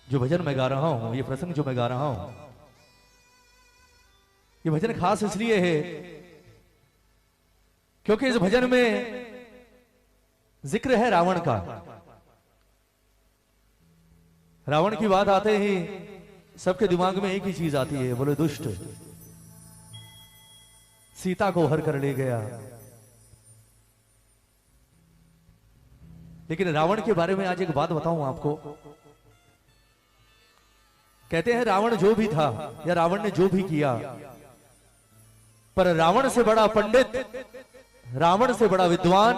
जो भजन मैं गा रहा हूं, ये प्रसंग जो मैं गा रहा हूं, ये भजन खास इसलिए है क्योंकि इस भजन में जिक्र है रावण का। रावण की बात आते ही सबके दिमाग में एक ही चीज आती है, बोले दुष्ट, सीता को हर कर ले गया। लेकिन रावण के बारे में आज एक बात बताऊं आपको। कहते हैं रावण जो भी था या रावण ने जो भी किया, पर रावण से बड़ा पंडित, रावण से बड़ा विद्वान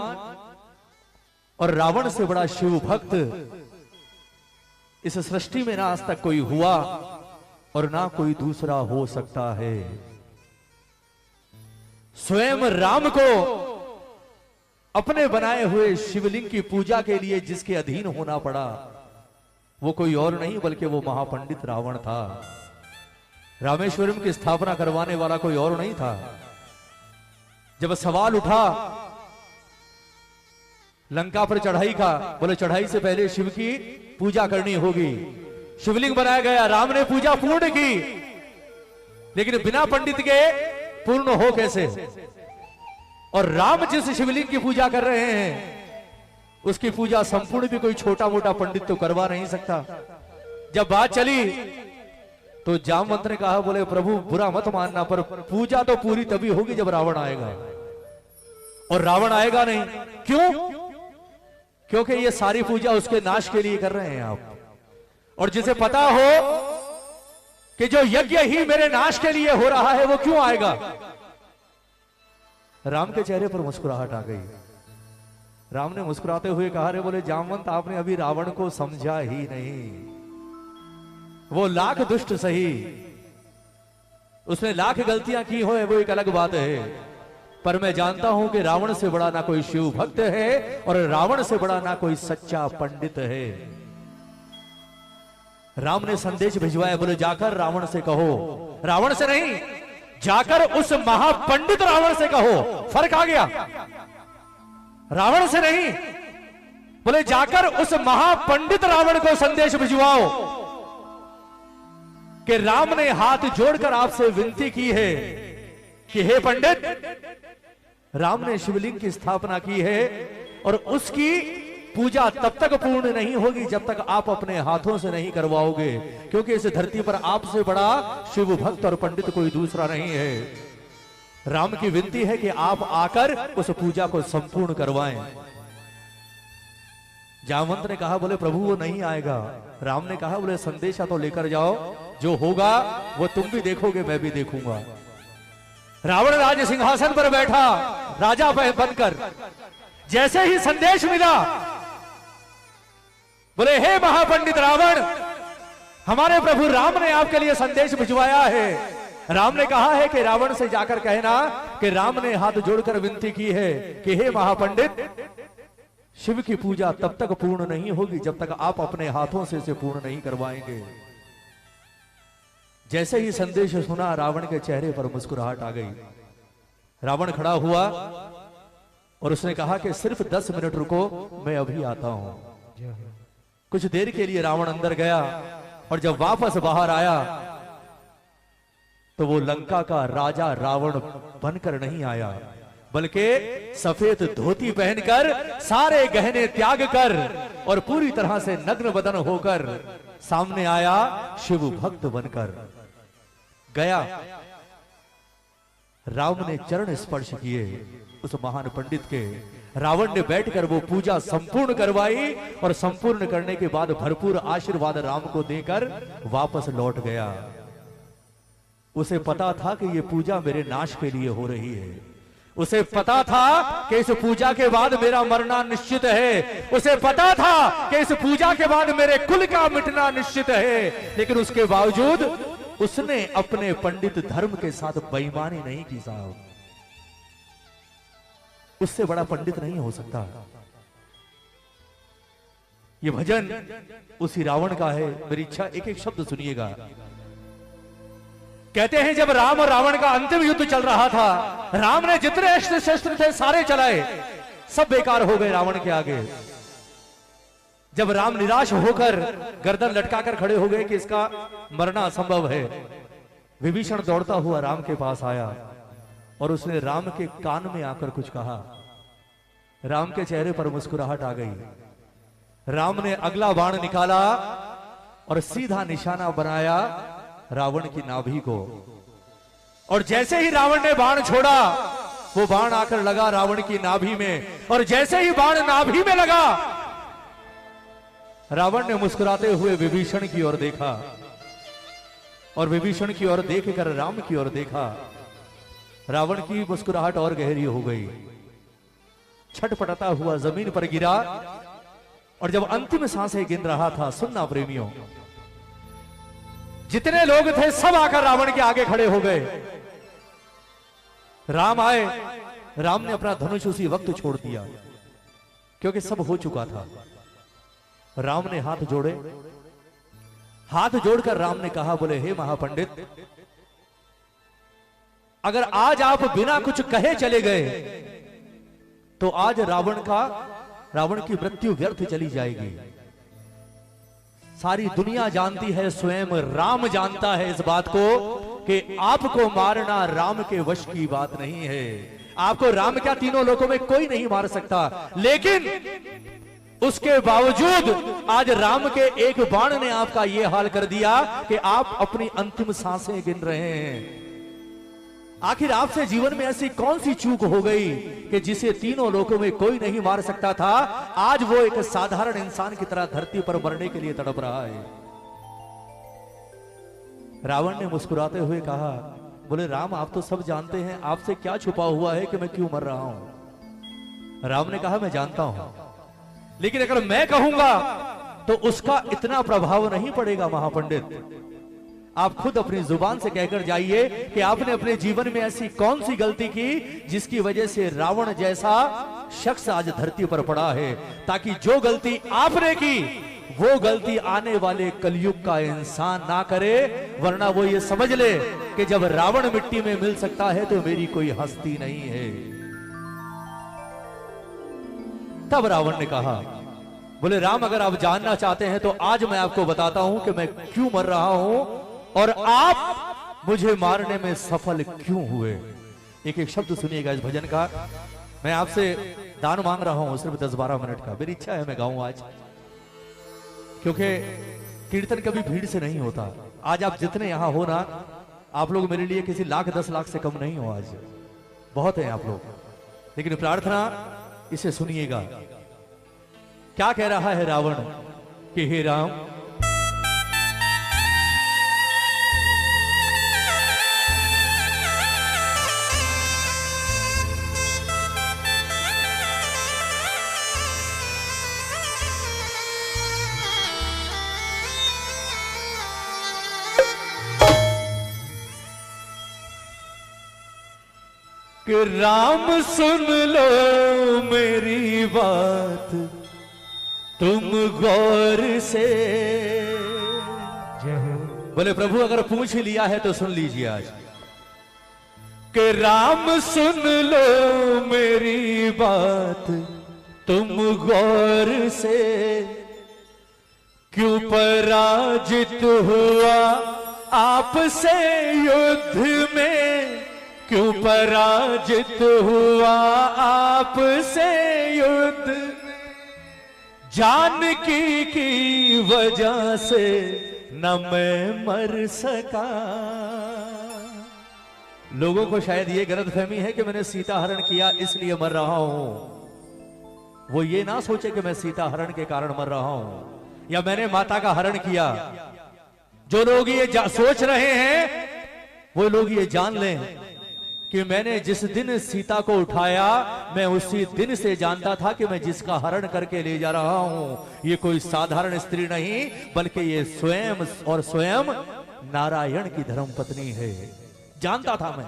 और रावण से बड़ा शिव भक्त इस सृष्टि में ना आज तक कोई हुआ और ना कोई दूसरा हो सकता है। स्वयं राम को अपने बनाए हुए शिवलिंग की पूजा के लिए जिसके अधीन होना पड़ा, वो कोई और नहीं बल्कि वो महापंडित रावण था। रामेश्वरम की स्थापना करवाने वाला कोई और नहीं था। जब सवाल उठा लंका पर चढ़ाई का, बोले चढ़ाई से पहले शिव की पूजा करनी होगी। शिवलिंग बनाया गया, राम ने पूजा पूर्ण की, लेकिन बिना पंडित के पूर्ण हो कैसे? और राम जिस शिवलिंग की पूजा कर रहे हैं उसकी पूजा संपूर्ण भी कोई छोटा मोटा पंडित तो करवा नहीं सकता। जब बात चली तो जामवंत ने कहा, बोले प्रभु बुरा मत मानना, पर पूजा तो पूरी तभी होगी जब रावण आएगा, और रावण आएगा नहीं। क्यों? क्योंकि ये सारी पूजा उसके नाश के लिए कर रहे हैं आप। और जिसे पता हो कि जो यज्ञ ही मेरे नाश के लिए हो रहा है वो क्यों आएगा? राम के चेहरे पर मुस्कुराहट आ गई। राम ने मुस्कुराते हुए कहा, रे बोले जामवंत आपने अभी रावण को समझा ही नहीं। वो लाख दुष्ट सही, उसने लाख गलतियां की हो, वो एक अलग बात है, पर मैं जानता हूं कि रावण से बड़ा ना कोई शिव भक्त है और रावण से बड़ा ना कोई सच्चा पंडित है। राम ने संदेश भिजवाया, बोले जाकर रावण से कहो, रावण से नहीं, जाकर उस महापंडित रावण से कहो। फर्क आ गया, रावण से नहीं, बोले जाकर उस महापंडित रावण को संदेश भिजवाओ कि राम ने हाथ जोड़कर आपसे विनती की है कि हे पंडित, राम ने शिवलिंग की स्थापना की है और उसकी पूजा तब तक पूर्ण नहीं होगी जब तक आप अपने हाथों से नहीं करवाओगे, क्योंकि इस धरती पर आपसे बड़ा शिव भक्त और पंडित कोई दूसरा नहीं है। राम की विनती है कि आप आकर उस पूजा को संपूर्ण करवाएं। जामवंत ने कहा, बोले प्रभु वो नहीं आएगा। राम ने कहा, बोले संदेशा तो लेकर जाओ, जो होगा वो तुम भी देखोगे, मैं भी देखूंगा। रावण राज सिंहासन पर बैठा राजा बनकर, जैसे ही संदेश मिला, बोले हे महापंडित रावण, हमारे प्रभु राम ने आपके लिए संदेश भिजवाया है। राम ने कहा है कि रावण से जाकर कहना कि राम ने हाथ जोड़कर विनती की है कि हे महापंडित, शिव की पूजा तब तक पूर्ण नहीं होगी जब तक आप अपने हाथों से इसे पूर्ण नहीं करवाएंगे। जैसे ही संदेश सुना, रावण के चेहरे पर मुस्कुराहट आ गई। रावण खड़ा हुआ और उसने कहा कि सिर्फ 10 मिनट रुको, मैं अभी आता हूं। कुछ देर के लिए रावण अंदर गया और जब वापस बाहर आया तो वो लंका का राजा रावण बनकर नहीं आया, बल्कि सफेद धोती पहनकर, सारे गहने त्याग कर और पूरी तरह से नग्न बदन होकर सामने आया, शिव भक्त बनकर गया। राम ने चरण स्पर्श किए उस महान पंडित के। रावण ने बैठकर वो पूजा संपूर्ण करवाई और संपूर्ण करने के बाद भरपूर आशीर्वाद राम को देकर वापस लौट गया। उसे पता था कि ये पूजा मेरे नाश के लिए हो रही है। उसे पता था कि इस पूजा के बाद मेरा मरना निश्चित है। उसे पता था कि इस पूजा के बाद मेरे कुल का मिटना निश्चित है। लेकिन उसके बावजूद उसने अपने पंडित धर्म के साथ बेईमानी नहीं की साहब। उससे बड़ा पंडित नहीं हो सकता। ये भजन उसी रावण का है। मेरी इच्छा एक एक शब्द सुनिएगा। कहते हैं जब राम और रावण का अंतिम युद्ध चल रहा था, राम ने जितने अस्त्र शस्त्र थे सारे चलाए, सब बेकार हो गए रावण के आगे। जब राम निराश होकर गर्दन लटकाकर खड़े हो गए कि इसका मरना असंभव है, विभीषण दौड़ता हुआ राम के पास आया और उसने राम के कान में आकर कुछ कहा। राम के चेहरे पर मुस्कुराहट आ गई। राम ने अगला बाण निकाला और सीधा निशाना बनाया रावण की नाभि को, और जैसे ही रावण ने बाण छोड़ा वो बाण आकर लगा रावण की नाभि में, और जैसे ही बाण नाभि में लगा रावण ने मुस्कुराते हुए विभीषण की ओर देखा, और विभीषण की ओर देखकर राम की ओर देखा। रावण की मुस्कुराहट और गहरी हो गई, छटपटाता हुआ जमीन पर गिरा, और जब अंतिम सांसें गिन रहा था, सुनना प्रेमियों, जितने लोग थे सब आकर रावण के आगे खड़े हो गए। राम आए, राम ने अपना धनुष उसी वक्त छोड़ दिया क्योंकि सब हो चुका था। राम ने हाथ जोड़े, हाथ जोड़कर राम ने कहा, बोले हे महापंडित, अगर आज आप बिना कुछ कहे चले गए तो आज रावण की मृत्यु व्यर्थ चली जाएगी। सारी दुनिया जानती है, स्वयं राम जानता है इस बात को कि आपको मारना राम के वश की बात नहीं है। आपको राम क्या तीनों लोगों में कोई नहीं मार सकता, लेकिन उसके बावजूद आज राम के एक बाण ने आपका यह हाल कर दिया कि आप अपनी अंतिम सांसें गिन रहे हैं। आखिर आपसे जीवन में ऐसी कौन सी चूक हो गई कि जिसे तीनों लोगों में कोई नहीं मार सकता था, आज वो एक साधारण इंसान की तरह धरती पर मरने के लिए तड़प रहा है। रावण ने मुस्कुराते हुए कहा, बोले राम, आप तो सब जानते हैं, आपसे क्या छुपा हुआ है कि मैं क्यों मर रहा हूं। राम ने कहा, मैं जानता हूं, लेकिन अगर मैं कहूंगा तो उसका इतना प्रभाव नहीं पड़ेगा महापंडित। आप खुद अपनी जुबान से कहकर जाइए कि आपने अपने जीवन में ऐसी कौन सी गलती की जिसकी वजह से रावण जैसा शख्स आज धरती पर पड़ा है, ताकि जो गलती आपने की वो गलती आने वाले कलयुग का इंसान ना करे, वरना वो ये समझ ले कि जब रावण मिट्टी में मिल सकता है तो मेरी कोई हस्ती नहीं है। तब रावण ने कहा, बोले राम, अगर आप जानना चाहते हैं तो आज मैं आपको बताता हूं कि मैं क्यों मर रहा हूं और आप मुझे मारने में सफल क्यों हुए। एक एक शब्द सुनिएगा इस भजन का। मैं आपसे दान मांग रहा हूं सिर्फ 10-12 मिनट का। मेरी इच्छा है मैं गाऊं आज, क्योंकि कीर्तन कभी भीड़ से नहीं होता। आज आप जितने यहां हो ना, आप लोग मेरे लिए किसी लाख 10 लाख से कम नहीं हो। आज बहुत है आप लोग, लेकिन प्रार्थना इसे सुनिएगा। क्या कह रहा है रावण कि हे राम, कि राम सुन लो मेरी बात तुम गौर से। बोले प्रभु, अगर पूछ ही लिया है तो सुन लीजिए आज। कि राम सुन लो मेरी बात तुम गौर से, क्यों पराजित हुआ आपसे युद्ध में, क्यों पराजित हुआ आपसे युद्ध, जानकी की वजह से न मैं मर सका। लोगों को शायद ये गलतफहमी है कि मैंने सीता हरण किया इसलिए मर रहा हूं। वो ये ना सोचे कि मैं सीता हरण के कारण मर रहा हूं या मैंने माता का हरण किया। जो लोग ये सोच रहे हैं वो लोग ये जान लें कि मैंने जिस दिन सीता को उठाया, मैं उसी दिन से जानता था कि मैं जिसका हरण करके ले जा रहा हूं ये कोई साधारण स्त्री नहीं, बल्कि ये स्वयं और स्वयं नारायण की धर्मपत्नी है। जानता था मैं।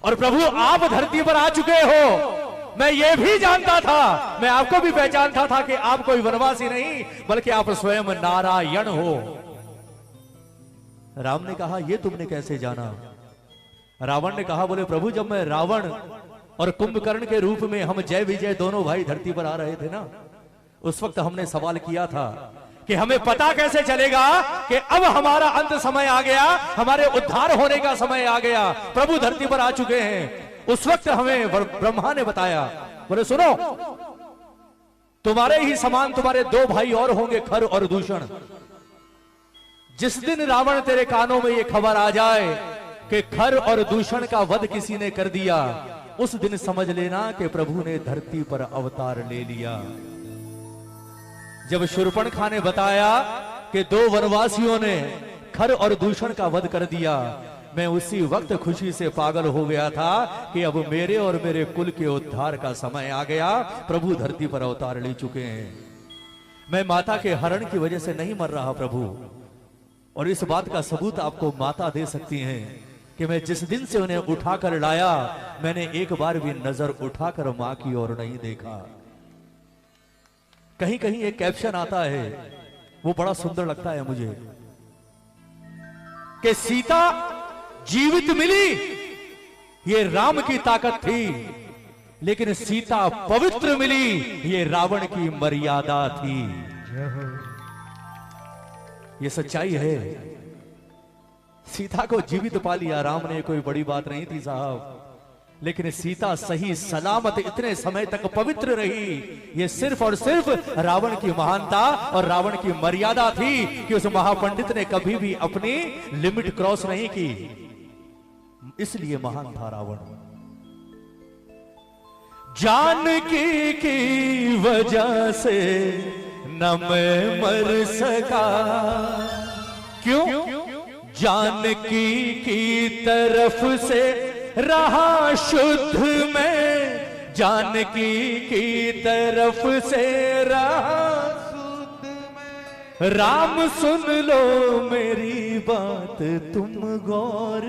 और प्रभु, आप धरती पर आ चुके हो, मैं ये भी जानता था, मैं आपको भी पहचानता था कि आप कोई वनवासी नहीं बल्कि आप स्वयं नारायण हो। राम ने कहा, ये तुमने कैसे जाना। रावण ने कहा, बोले प्रभु, जब मैं रावण और कुंभकर्ण के रूप में हम जय विजय दोनों भाई धरती पर आ रहे थे ना, उस वक्त हमने सवाल किया था कि हमें पता कैसे चलेगा कि अब हमारा अंत समय आ गया, हमारे उद्धार होने का समय आ गया, प्रभु धरती पर आ चुके हैं। उस वक्त हमें ब्रह्मा ने बताया, बोले सुनो, तुम्हारे ही समान तुम्हारे दो भाई और होंगे, खर और दूषण। जिस दिन रावण तेरे कानों में ये खबर आ जाए कि खर और दूषण का वध किसी ने कर दिया, उस दिन समझ लेना कि प्रभु ने धरती पर अवतार ले लिया। जब शूर्पणखा ने बताया कि दो वनवासियों ने खर और दूषण का वध कर दिया, मैं उसी वक्त खुशी से पागल हो गया था कि अब मेरे और मेरे कुल के उद्धार का समय आ गया, प्रभु धरती पर अवतार ले चुके हैं। मैं माता के हरण की वजह से नहीं मर रहा प्रभु, और इस बात का सबूत आपको माता दे सकती हैं कि मैं जिस दिन से उन्हें उठाकर लाया, मैंने एक बार भी नजर उठाकर मां की ओर नहीं देखा। कहीं कहीं एक कैप्शन आता है, वो बड़ा सुंदर लगता है मुझे, कि सीता जीवित मिली ये राम की ताकत थी, लेकिन सीता पवित्र मिली ये रावण की मर्यादा थी। ये सच्चाई है। सीता को जीवित पा लिया राम ने, कोई बड़ी बात नहीं थी साहब, लेकिन सीता सही सलामत इतने समय तक पवित्र रही, ये सिर्फ और सिर्फ रावण की महानता और रावण की मर्यादा थी कि उस महापंडित ने कभी भी अपनी लिमिट क्रॉस नहीं की, इसलिए महान था रावण। जानकी की वजह से न मैं मर सका, क्यों? जानकी की तरफ से रहा शुद्ध में, जानकी की तरफ से रहा शुद्ध में। राम सुन लो मेरी बात तुम गौर।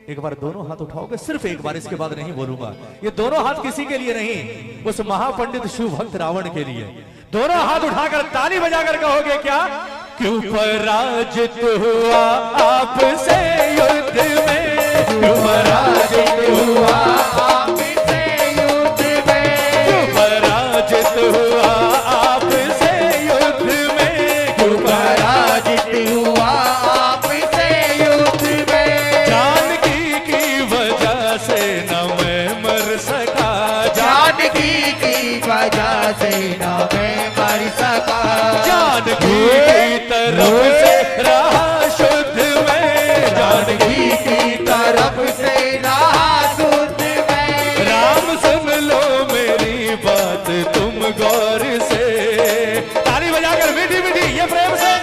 एक बार दोनों हाथ उठाओगे, सिर्फ एक बार, इसके बाद नहीं बोलूंगा। ये दोनों हाथ किसी के लिए नहीं, उस महापंडित शिव भक्त रावण के लिए। दोनों हाथ उठाकर ताली बजाकर कहोगे क्या? क्यों पराजित हुआ आपसे युद्ध में, क्यों पराजित हुआ आपसे युद्ध में, क्यों पराजित हुआ आपसे युद्ध में, क्यों पराजित हुआ आपसे युद्ध में। जानकी की वजह से न मैं मर सका, जानकी की वजह से न मैं मर सका। जानकी की तरफ से रहा शुद्ध में, जानकी की तरफ से रहा शुद्ध में। राम सुन लो मेरी बात तुम गौर से। ताली बजाकर मीठी मीठी ये प्रेम से।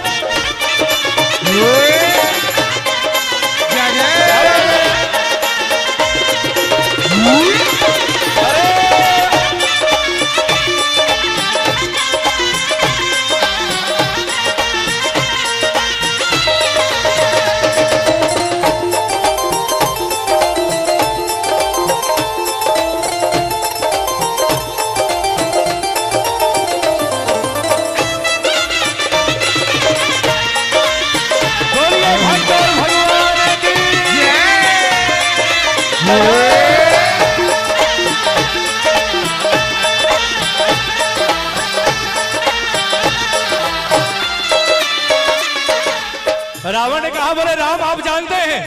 रावण ने कहा, बोले राम आप जानते हैं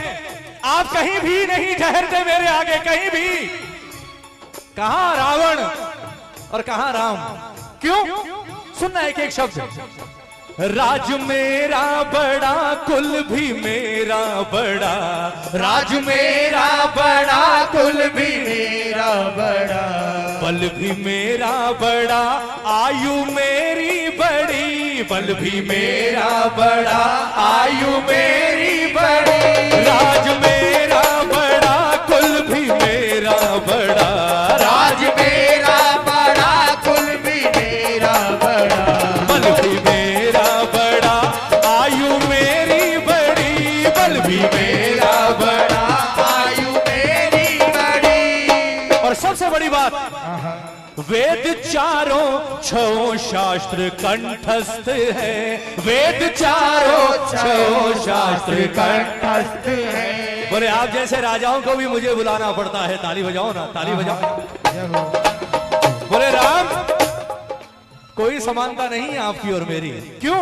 आप कहीं भी नहीं ठहरते मेरे आगे, कहीं भी। कहां रावण और कहां राम? क्यों? सुनना एक एक शब्द। राज मेरा बड़ा कुल भी मेरा बड़ा, राज मेरा बड़ा कुल भी मेरा बड़ा, बल भी मेरा बड़ा आयु मेरी बड़ी, बल भी मेरा बड़ा आयु मेरी बड़ी। राज मेरा बड़ा कुल भी मेरा बड़ा, राज मेरा बड़ा कुल भी मेरा बड़ा, बल भी मेरा बड़ा आयु मेरी बड़ी, बल भी मेरा बड़ा आयु मेरी बड़ी। और सबसे बड़ी बात, वेद चारों छो शास्त्र कंठस्थ है, वेद चारों छो शास्त्र कंठस्थ है। बोले आप जैसे राजाओं को भी मुझे बुलाना पड़ता है। ताली बजाओ ना, ताली बजाओ। बोले राम कोई समानता नहीं आपकी और मेरी। क्यों?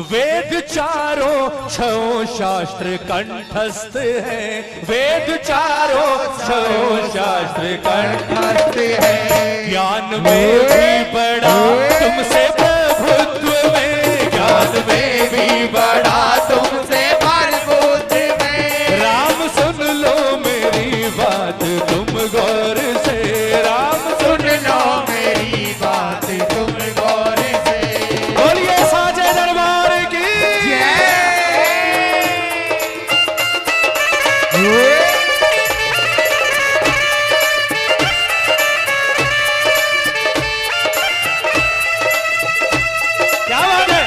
वेद चारों छो शास्त्र कंठस्थ है, वेद चारों छो शास्त्र कंठस्थ है। ज्ञान में भी बड़ा तुमसे प्रभुत्व में, ज्ञान में भी बड़ा तुमसे प्रभुत्व में। राम सुन लो मेरी बात तुम गौर से, राम सुन लो मेरी बात तुम गौर से। बोलिए साजे दरबार की क्या बात है।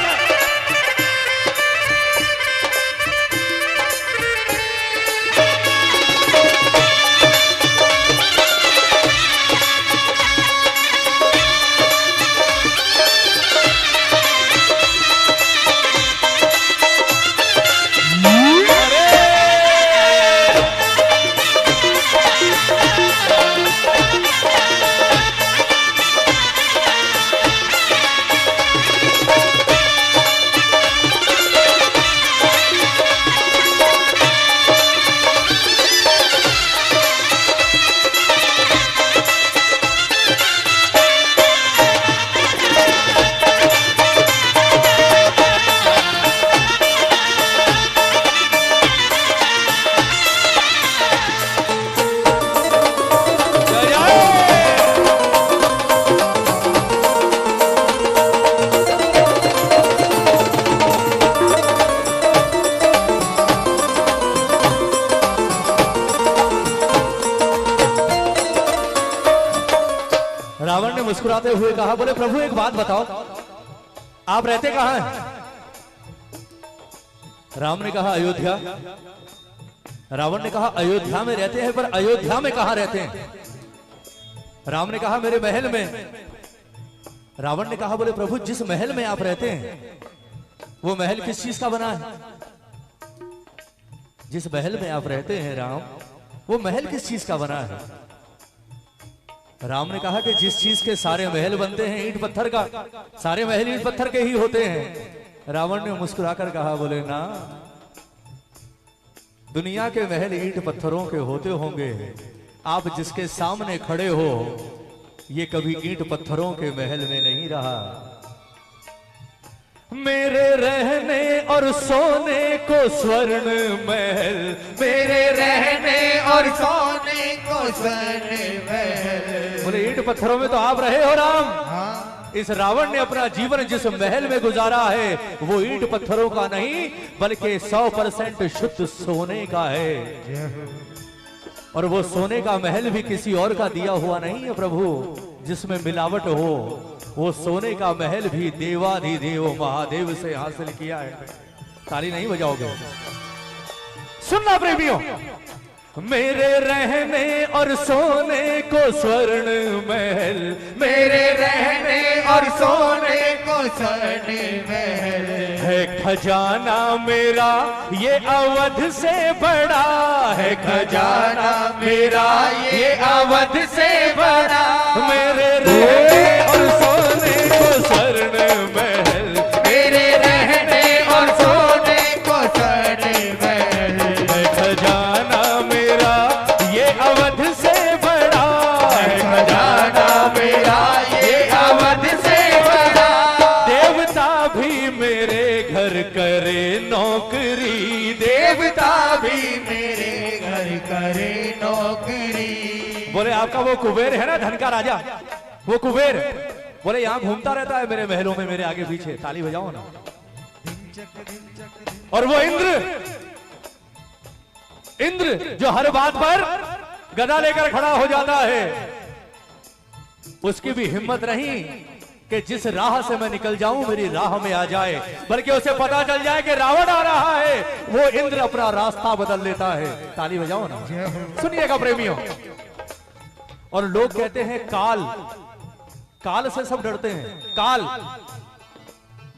रावण ने मुस्कुराते हुए कहा, बोले प्रभु एक बात बताओ, आप रहते कहां हैं? राम ने कहा अयोध्या। रावण ने कहा अयोध्या में रहते हैं, पर अयोध्या में कहां रहते हैं? राम ने कहा मेरे महल में। रावण ने कहा, बोले प्रभु जिस महल में आप रहते हैं वो महल किस चीज का बना है? जिस महल में आप रहते हैं राम, वो महल किस चीज का बना है? राम ने कहा कि जिस चीज के सारे महल बनते हैं ईंट पत्थर का, सारे महल ईंट पत्थर के ही होते हैं। रावण ने मुस्कुराकर कहा, बोले ना, दुनिया के महल ईंट पत्थरों के होते होंगे, आप जिसके सामने खड़े हो ये कभी ईंट पत्थरों के महल में नहीं रहा। मेरे रहने और सोने को स्वर्ण महल, मेरे रहने और सोने को स्वर्ण महल। बोले ईंट पत्थरों में तो आप रहे हो राम। हाँ। इस रावण ने अपना जीवन जिस महल में गुजारा है वो ईंट पत्थरों का नहीं बल्कि 100% शुद्ध सोने का है। और वो सोने का महल भी किसी और का दिया हुआ नहीं है प्रभु जिसमें मिलावट हो। वो सोने का महल भी देवाधिदेव महादेव से हासिल किया है। ताली नहीं बजाओगे? सुनना प्रेमियों, मेरे रहने और सोने को स्वर्ण महल, मेरे रहने और सोने को स्वर्ण महल है। खजाना मेरा ये अवध से बड़ा है, खजाना मेरा ये अवध से बड़ा। मेरे रहने और सोने को स्वर्ण महल, मेरे रहने और सोने को स्वर्ण महल है। खजाना मेरा ये अवध से बड़ा है, खजाना मेरा ये अवध से बड़ा। देवता भी मेरे घर करे नौकरी, देवता भी मेरे घर करे नौकरी। बोले आपका वो कुबेर है ना, धन का राजा, वो कुबेर बोले यहाँ घूमता रहता है मेरे महलों में, मेरे आगे पीछे। ताली बजाओ ना। और वो इंद्र जो हर बात पर गदा लेकर खड़ा हो जाता है, उसकी भी हिम्मत नहीं कि जिस राह से मैं निकल जाऊं मेरी राह में आ जाए, बल्कि उसे पता चल जाए कि रावण आ रहा है, वो इंद्र अपना रास्ता बदल लेता है। ताली बजाओ ना। सुनिएगा प्रेमियों। और लोग कहते हैं काल से सब डरते हैं। काल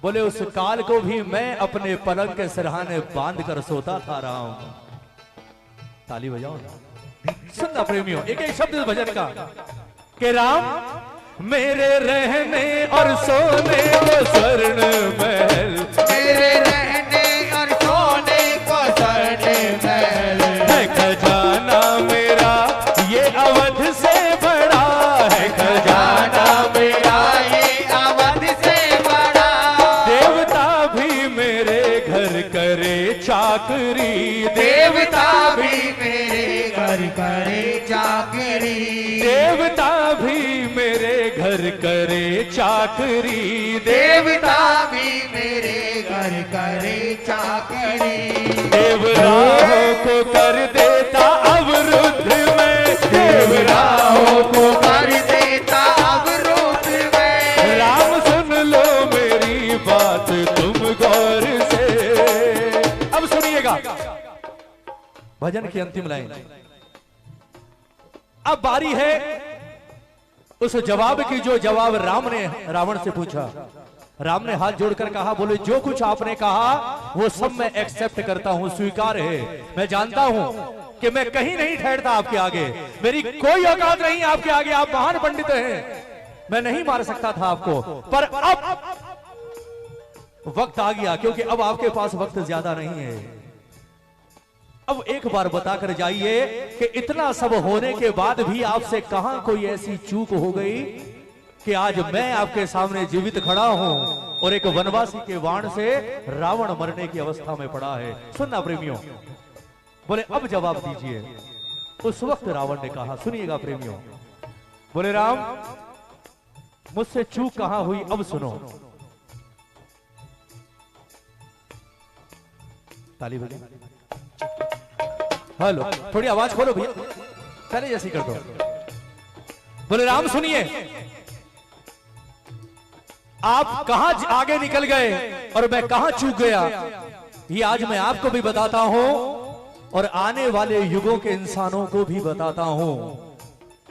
बोले उस काल को भी मैं अपने पलंग के सिरहाने बांध कर सोता था राम। ताली बजाओ ना। सुनना प्रेमियों, एक एक शब्द भजन का कि राम मेरे रहने और सोने को स्वर्ण महल, मेरे रहने और सोने को स्वर्ण महल, है खजाना मेरा ये अवध से बड़ा, है खजाना मेरा ये अवध से बड़ा। देवता भी मेरे घर करे चाकरी, देवता भी मेरे घर करे चाकरी, देवता भी मेरे घर करे चाकरी, देवता भी मेरे घर करे चाकरी। देवराहों को कर देता अवरुद्ध में, देवराहों को कर देता अवरोध में। राम सुन लो मेरी बात तुम गौर से। अब सुनिएगा भजन की अंतिम लाइन। अब बारी है उस जवाब की जो जवाब राम ने रावण से पूछा। राम ने हाथ जोड़कर कहा, बोले जो कुछ आपने कहा वो सब मैं एक्सेप्ट करता हूं, स्वीकार है। मैं जानता हूं कि मैं कहीं नहीं ठहरता आपके आगे, मेरी कोई औकात नहीं आपके आगे, आप महान पंडित हैं, मैं नहीं मार सकता था आपको। पर अब वक्त आ गया, क्योंकि अब आपके पास वक्त ज्यादा नहीं है। अब एक बार बताकर जाइए कि इतना सब होने के बाद भी आपसे कहां कोई ऐसी चूक हो गई कि आज मैं आपके सामने जीवित खड़ा हूं और एक वनवासी के बाण से रावण मरने की अवस्था में पड़ा है। सुनना प्रेमियों, बोले अब जवाब दीजिए। उस वक्त रावण ने कहा, सुनिएगा प्रेमियों, बोले राम मुझसे चूक कहां हुई अब सुनो। ताली बजे, हेलो, थोड़ी आवाज खोलो भैया, पहले जैसी कर दो। बोले राम सुनिए, आप कहां आगे निकल गए और मैं कहां चूक गया, ये आज मैं आपको भी बताता हूं और आने वाले युगों के इंसानों को भी बताता हूं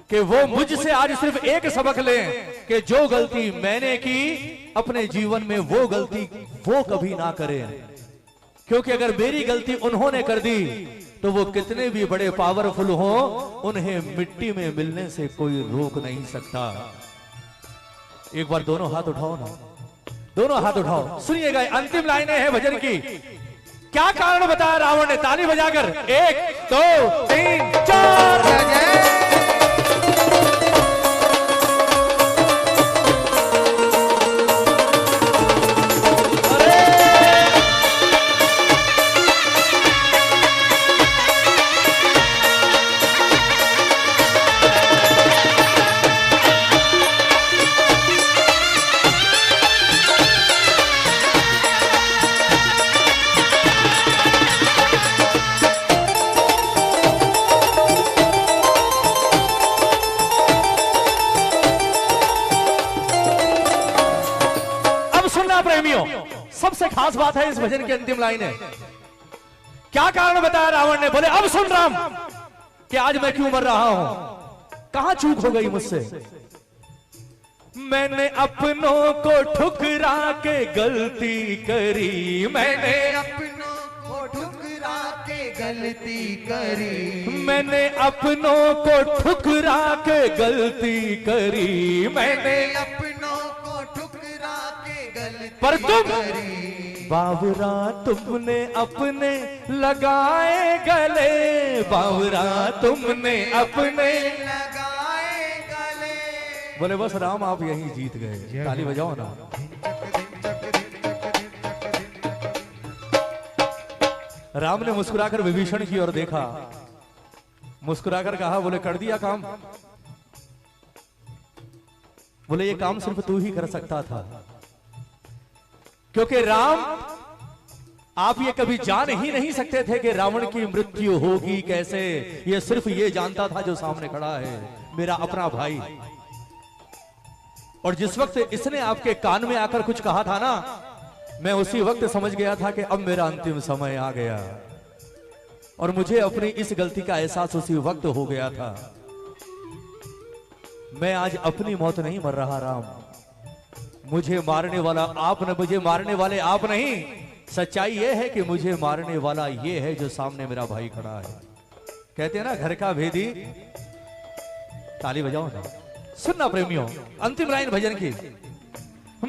कि वो मुझसे आज सिर्फ एक सबक लें कि जो गलती मैंने की अपने जीवन में वो गलती वो कभी ना करें। क्योंकि अगर मेरी गलती उन्होंने कर दी तो वो कितने भी बड़े पावरफुल हो, उन्हें मिट्टी में मिलने से कोई रोक नहीं सकता। एक बार दोनों हाथ उठाओ ना, दोनों हाथ उठाओ। सुनिएगा अंतिम लाइनें हैं भजन की। क्या कारण बताया रावण ने, ताली बजाकर 1 2 3 4। सबसे खास बात है इस भजन की अंतिम लाइन है। क्या कारण बताया रावण ने, बोले अब सुन राम कि आज मैं क्यों मर रहा हूं, कहां चूक हो गई मुझसे। मैंने अपनों को ठुकरा के गलती करी, मैंने अपनों को ठुकरा के गलती करी, मैंने अपनों को ठुकरा के गलती करी, मैंने अपनों को ठुकरा के गलती पर तुम करी। बावरा तुमने अपने लगाए गले, बावरा तुमने अपने लगाए गले। बोले बस राम आप यहीं जीत गए, ताली बजाओ ना। राम ने मुस्कुराकर विभीषण की ओर देखा, मुस्कुराकर कहा, बोले कर दिया काम। बोले ये काम सिर्फ तू ही कर सकता था, क्योंकि राम आप ये कभी जान ही नहीं सकते थे कि रावण की मृत्यु होगी कैसे। ये सिर्फ ये जानता था जो सामने खड़ा है, मेरा अपना भाई। और जिस वक्त इसने आपके कान में आकर कुछ कहा था ना, मैं उसी वक्त समझ गया था कि अब मेरा अंतिम समय आ गया और मुझे अपनी इस गलती का एहसास उसी वक्त हो गया था। मैं आज अपनी मौत नहीं मर रहा राम, मुझे मारने वाला आप न, मुझे मारने वाले आप नहीं। सच्चाई यह है कि मुझे मारने वाला ये है जो सामने मेरा भाई खड़ा है। कहते हैं ना घर का भेदी, ताली बजाओ ना। सुनना प्रेमियों, अंतिम लाइन भजन की।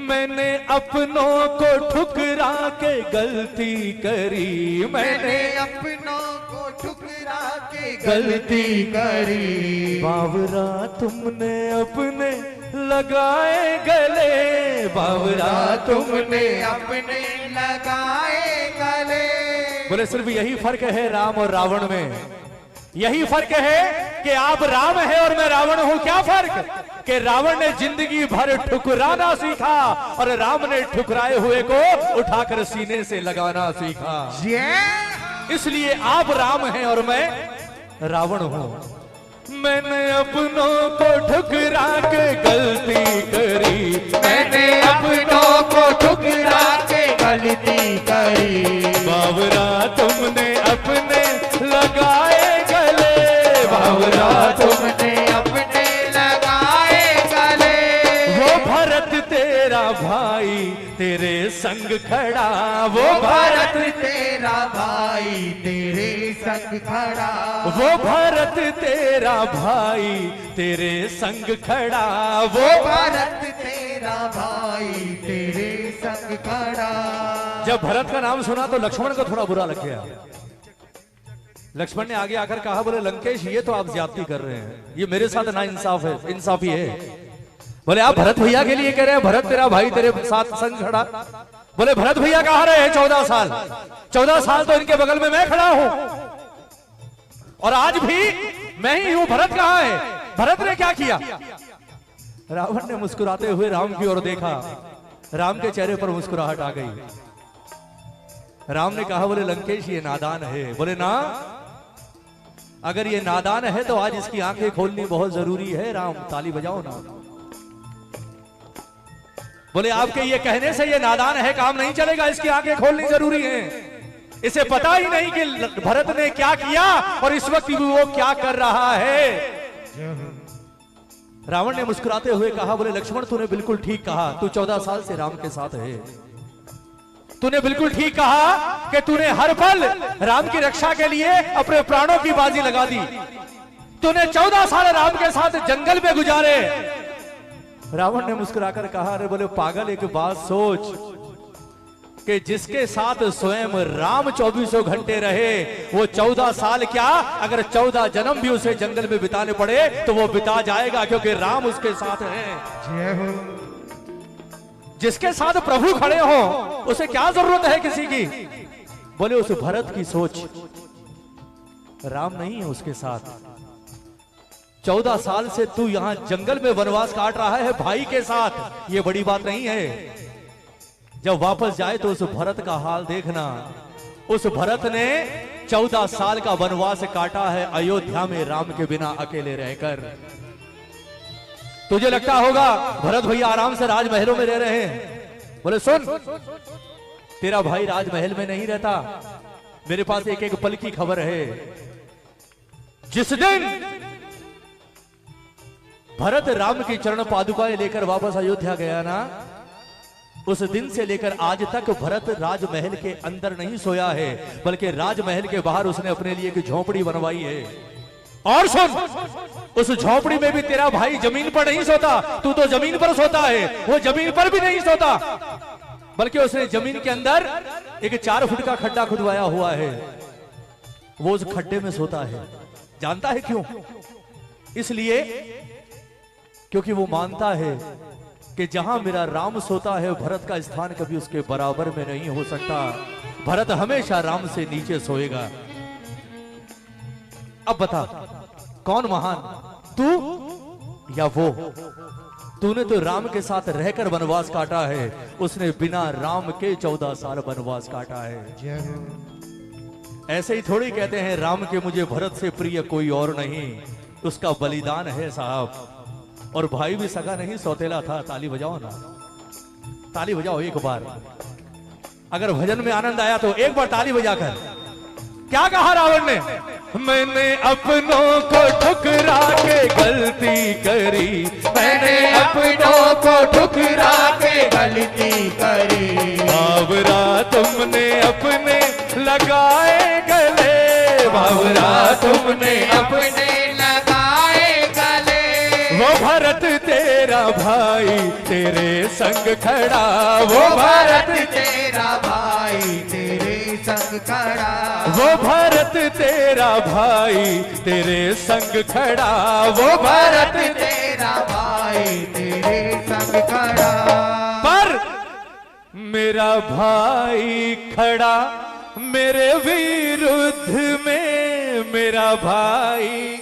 मैंने अपनों को ठुकरा के गलती करी, मैंने अपनों को ठुकरा के गलती करी। बावरा तुमने अपने लगाए गले, बावरा तुमने अपने लगाए गले। बोले सिर्फ यही फर्क है राम और रावण में, यही फर्क है कि आप राम है और मैं रावण हूं। क्या फर्क कि रावण ने जिंदगी भर ठुकराना सीखा और राम ने ठुकराए हुए को उठाकर सीने से लगाना सीखा। इसलिए आप राम हैं और मैं रावण हूं। मैंने अपनों को ठुकरा के गलती करी, मैंने अपनों को ठुकरा के गलती करी। बावरा तुमने अपने लगाए गले, बावरा तुमने अपने लगाए गले। वो भरत तेरा भाई तेरे संग खड़ा, वो भरत तेरा भाई तेरे संग खड़ा। वो भरत तेरा भाई तेरे संग खड़ा, वो भरत तेरा भाई तेरे संग खड़ा। जब भरत का नाम सुना तो लक्ष्मण को थोड़ा बुरा लग गया। लक्ष्मण ने आगे आकर कहा, बोले लंकेश ये तो आप ज्यादती कर रहे हैं, ये मेरे साथ ना इंसाफ है, इंसाफी है। बोले आप भरत भैया के लिए कह रहे हैं भरत तेरा भाई तेरे साथ संग खड़ा। बोले भरत भैया कहाँ रहे हैं 14 साल, 14 साल तो इनके बगल में मैं खड़ा हूं और आज भी मैं ही हूं। भरत कहाँ है, भरत ने क्या किया? रावण ने मुस्कुराते हुए राम की ओर देखा, राम के चेहरे पर मुस्कुराहट आ गई। राम ने कहा, बोले लंकेश ये नादान है। बोले ना, अगर ये नादान है तो आज इसकी आंखें खोलनी बहुत जरूरी है। राम ताली बजाओ ना। बोले आपके ये कहने से ये नादान है काम नहीं चलेगा, इसकी आंखें खोलनी जरूरी है। इसे पता ही नहीं कि भरत ने क्या किया और इस वक्त भी वो क्या कर रहा है। रावण ने मुस्कुराते हुए कहा, बोले लक्ष्मण तूने बिल्कुल ठीक कहा, तू 14 साल से राम के साथ है। तूने बिल्कुल ठीक कहा कि तूने हर पल राम की रक्षा के लिए अपने प्राणों की बाजी लगा दी। तूने 14 साल राम के साथ जंगल में गुजारे। रावण ने मुस्कुराकर कहा, अरे बोले पागल एक बात सोच कि जिसके साथ स्वयं राम 24 घंटे रहे वो 14 साल क्या, अगर 14 जन्म भी उसे जंगल में बिताने पड़े तो वो बिता जाएगा, क्योंकि राम उसके साथ है। जिसके साथ प्रभु खड़े हो उसे क्या जरूरत है किसी की। बोले उस भरत की सोच, राम नहीं है उसके साथ। 14 साल से तू यहां जंगल में वनवास काट रहा है भाई के साथ, ये बड़ी बात नहीं है। जब वापस जाए तो उस भरत का हाल देखना। उस भरत ने 14 साल का वनवास काटा है अयोध्या में राम के बिना अकेले रहकर। तुझे लगता होगा भरत भैया आराम से राजमहलों में रह रहे हैं। बोले सुन, तेरा भाई राजमहल में नहीं रहता। मेरे पास एक एक पल की खबर है। जिस दिन भरत राम की चरण पादुकाएं लेकर वापस अयोध्या गया ना, उस दिन से लेकर आज तक भरत राजमहल के अंदर नहीं सोया है, बल्कि राजमहल के बाहर उसने अपने लिए एक झोपड़ी बनवाई है। और सुन, उस झोपड़ी में भी तेरा भाई जमीन पर नहीं सोता, तू तो जमीन पर सोता है। वो जमीन पर भी नहीं सोता, बल्कि उसने जमीन के अंदर एक 4 फुट का खड्डा खुदवाया हुआ है। वो उस खड्डे में सोता है। जानता है क्यों? इसलिए क्योंकि वो मानता है कि जहां मेरा राम सोता है भरत का स्थान कभी उसके बराबर में नहीं हो सकता। भरत हमेशा राम से नीचे सोएगा। अब बता कौन महान, तू या वो? तूने तो राम के साथ रहकर वनवास काटा है, उसने बिना राम के 14 साल वनवास काटा है। ऐसे ही थोड़ी कहते हैं राम के मुझे भरत से प्रिय कोई और नहीं, उसका बलिदान है साहब। और भाई भी सगा नहीं, सौतेला था। ताली बजाओ ना, ताली बजाओ एक बार। अगर भजन में आनंद आया तो एक बार ताली बजाकर। क्या कहा रावण ने? मैंने अपनों को ठुकरा के गलती करी, मैंने अपनों को ठुकरा के गलती करी। बावरा तुमने अपने लगाए गले, बावरा तुमने अपने लगाए गले। वो भरत तेरा भाई तेरे संग खड़ा, वो भारत तेरा भाई तेरे संग खड़ा, वो भारत तेरा भाई तेरे संग खड़ा, वो भारत तेरा भाई तेरे संग खड़ा। पर मेरा भाई खड़ा मेरे विरुद्ध में, मेरा भाई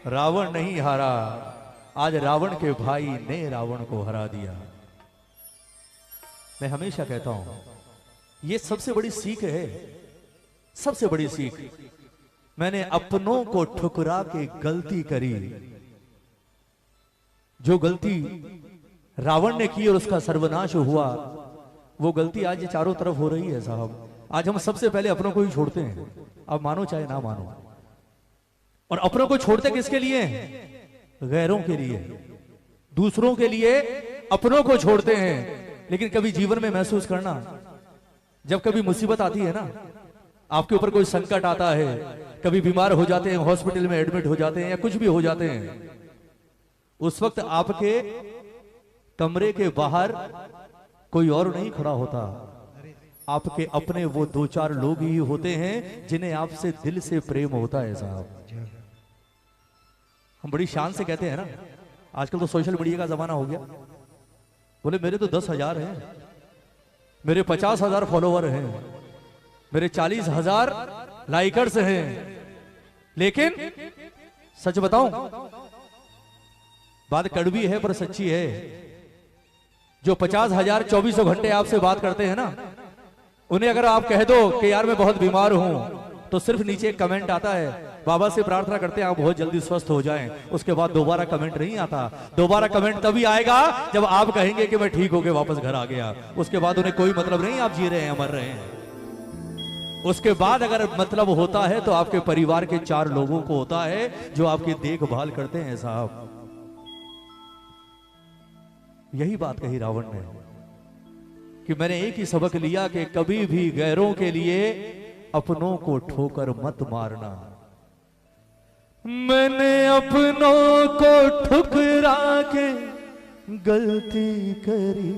रावण नहीं हारा, आज रावण के भाई ने रावण को हरा दिया। मैं हमेशा कहता हूं ये सबसे बड़ी सीख है, सबसे बड़ी सीख। मैंने अपनों को ठुकरा के गलती करी, जो गलती रावण ने की और उसका सर्वनाश हुआ, वो गलती आज चारों तरफ हो रही है साहब। आज हम सबसे पहले अपनों को ही छोड़ते हैं, अब मानो चाहे ना मानो। और अपनों को छोड़ते किसके लिए? गैरों के लिए, दूसरों के लिए अपनों को छोड़ते हैं। लेकिन कभी जीवन में महसूस करना, जब कभी मुसीबत आती है ना, आपके ऊपर कोई संकट आता है, कभी बीमार हो जाते हैं, हॉस्पिटल में एडमिट हो जाते हैं या कुछ भी हो जाते हैं, उस वक्त आपके कमरे के बाहर कोई और नहीं खड़ा होता, आपके अपने वो दो चार लोग ही होते हैं जिन्हें आपसे दिल से प्रेम होता है साहब। हम बड़ी शान से कहते हैं ना, आजकल तो सोशल मीडिया का जमाना हो गया, बोले मेरे तो 10,000 हैं, मेरे 50,000 फॉलोवर हैं, मेरे 40,000 लाइकर्स हैं। लेकिन सच बताऊं, बात कड़वी है पर सच्ची है, जो 50,000 24 घंटे आपसे बात करते हैं ना, उन्हें अगर आप कह दो कि यार मैं बहुत बीमार हूं, तो सिर्फ नीचे एक कमेंट आता है, बाबा से प्रार्थना करते हैं आप बहुत जल्दी स्वस्थ हो जाएं। उसके बाद दोबारा कमेंट नहीं आता। दोबारा कमेंट तभी आएगा जब आप कहेंगे कि मैं ठीक होके वापस घर आ गया। उसके बाद उन्हें कोई मतलब नहीं आप जी रहे हैं, मर रहे हैं। उसके बाद अगर मतलब होता है तो आपके परिवार के 4 लोगों को होता है जो आपकी देखभाल करते हैं साहब। यही बात कही रावण ने कि मैंने एक ही सबक लिया कि कभी भी गैरों के लिए अपनों को ठोकर मत मारना। मैंने अपनों को ठुकरा के गलती करी,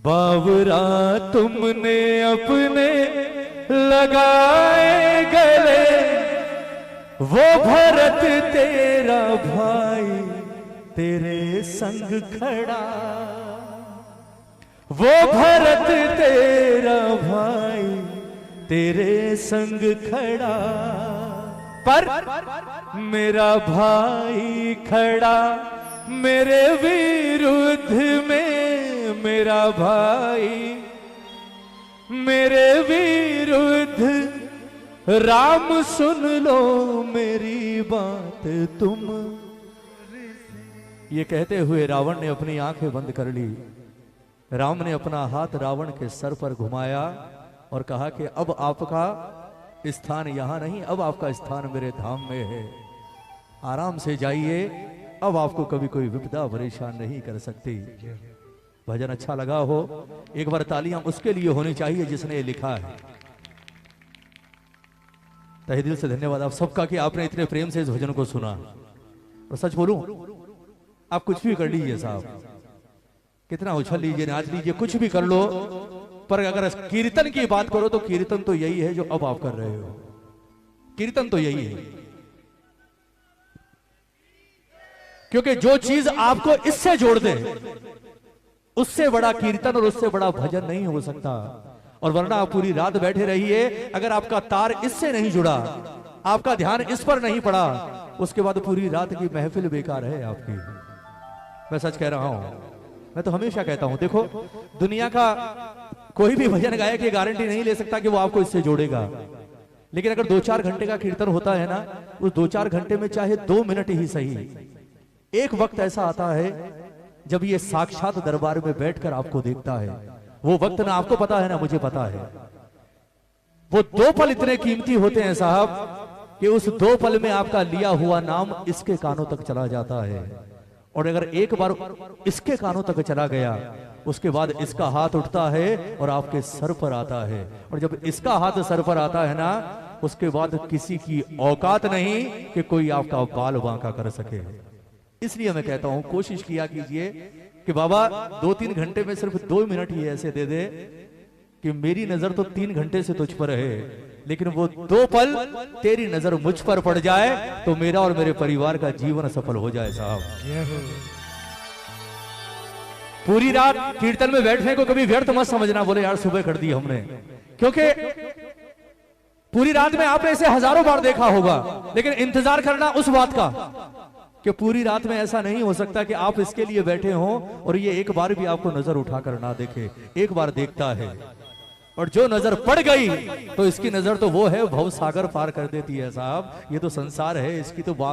बावरा तुमने अपने लगाए गले, वो भरत तेरा भाई तेरे संग खड़ा, वो भरत तेरा भाई तेरे संग खड़ा, पर मेरा भाई खड़ा मेरे विरुद्ध में, मेरा भाई मेरे विरुद्ध। राम सुन लो मेरी बात तुम। ये कहते हुए रावण ने अपनी आंखें बंद कर ली। राम ने अपना हाथ रावण के सर पर घुमाया और कहा कि अब आपका स्थान यहां नहीं, अब आपका स्थान मेरे धाम में है। आराम से जाइए, अब आपको कभी कोई विपदा परेशान नहीं कर सकती। भजन अच्छा लगा हो, एक बार तालियां उसके लिए होनी चाहिए जिसने ये लिखा है। तहे दिल से धन्यवाद आप सबका कि आपने इतने प्रेम से इस भजन को सुना। और सच बोलूं, आप कुछ भी कर लीजिए साहब, कितना उछल लीजिए, नाच लीजिए, कुछ भी कर लो, पर अगर कीर्तन की बात करो तो कीर्तन तो यही है जो अब आप कर रहे हो। कीर्तन तो यही है, क्योंकि जो चीज आपको इससे जोड़ दे उससे बड़ा कीर्तन और उससे बड़ा भजन नहीं हो सकता। और वरना आप पूरी रात बैठे रहिए, अगर आपका तार इससे नहीं जुड़ा, आपका ध्यान इस पर नहीं पड़ा, उसके बाद पूरी रात की महफिल बेकार है आपकी। मैं सच कह रहा हूं, मैं तो हमेशा कहता हूं, देखो दुनिया का कोई भी भजन गायक ये गारंटी नहीं ले सकता कि वो आपको इससे जोड़ेगा। लेकिन अगर 2-4 घंटे का कीर्तन होता है ना, उस 2-4 घंटे में चाहे 2 मिनट ही सही, एक वक्त ऐसा आता है जब ये साक्षात दरबार में बैठकर आपको देखता है। वो वक्त ना आपको पता है ना मुझे पता है। वो 2 पल इतने कीमती होते हैं साहब कि उस 2 पल में आपका लिया हुआ नाम इसके कानों तक चला जाता है। और अगर एक बार इसके कानों तक चला गया, उसके बाद इसका हाथ उठता है और आपके सर पर आता है। और जब इसका हाथ सर पर आता है ना, उसके बाद किसी की औकात नहीं कि कोई आपका बाल बांका कर सके। इसलिए मैं कहता हूं कोशिश किया कीजिए कि बाबा 2-3 घंटे में सिर्फ 2 मिनट ही ऐसे दे दे कि मेरी नजर तो 3 घंटे से तुझ पर है, लेकिन वो 2 पल तेरी नजर मुझ पर पड़ जाए तो मेरा और मेरे परिवार का जीवन सफल हो जाए साहब। पूरी रात कीर्तन में बैठने को कभी व्यर्थ मत समझना, बोले यार सुबह कर दी हमने, क्योंकि पूरी रात में आपने इसे हजारों बार देखा होगा, लेकिन इंतजार करना उस बात का कि पूरी रात में ऐसा नहीं हो सकता कि आप इसके लिए बैठे हो और ये एक बार भी आपको नजर उठाकर ना देखे। एक बार देखता है और जो नजर पड़ गई तो इसकी नजर तो वो है भव सागर पार कर देती है साहब। ये तो संसार है, इसकी तो बात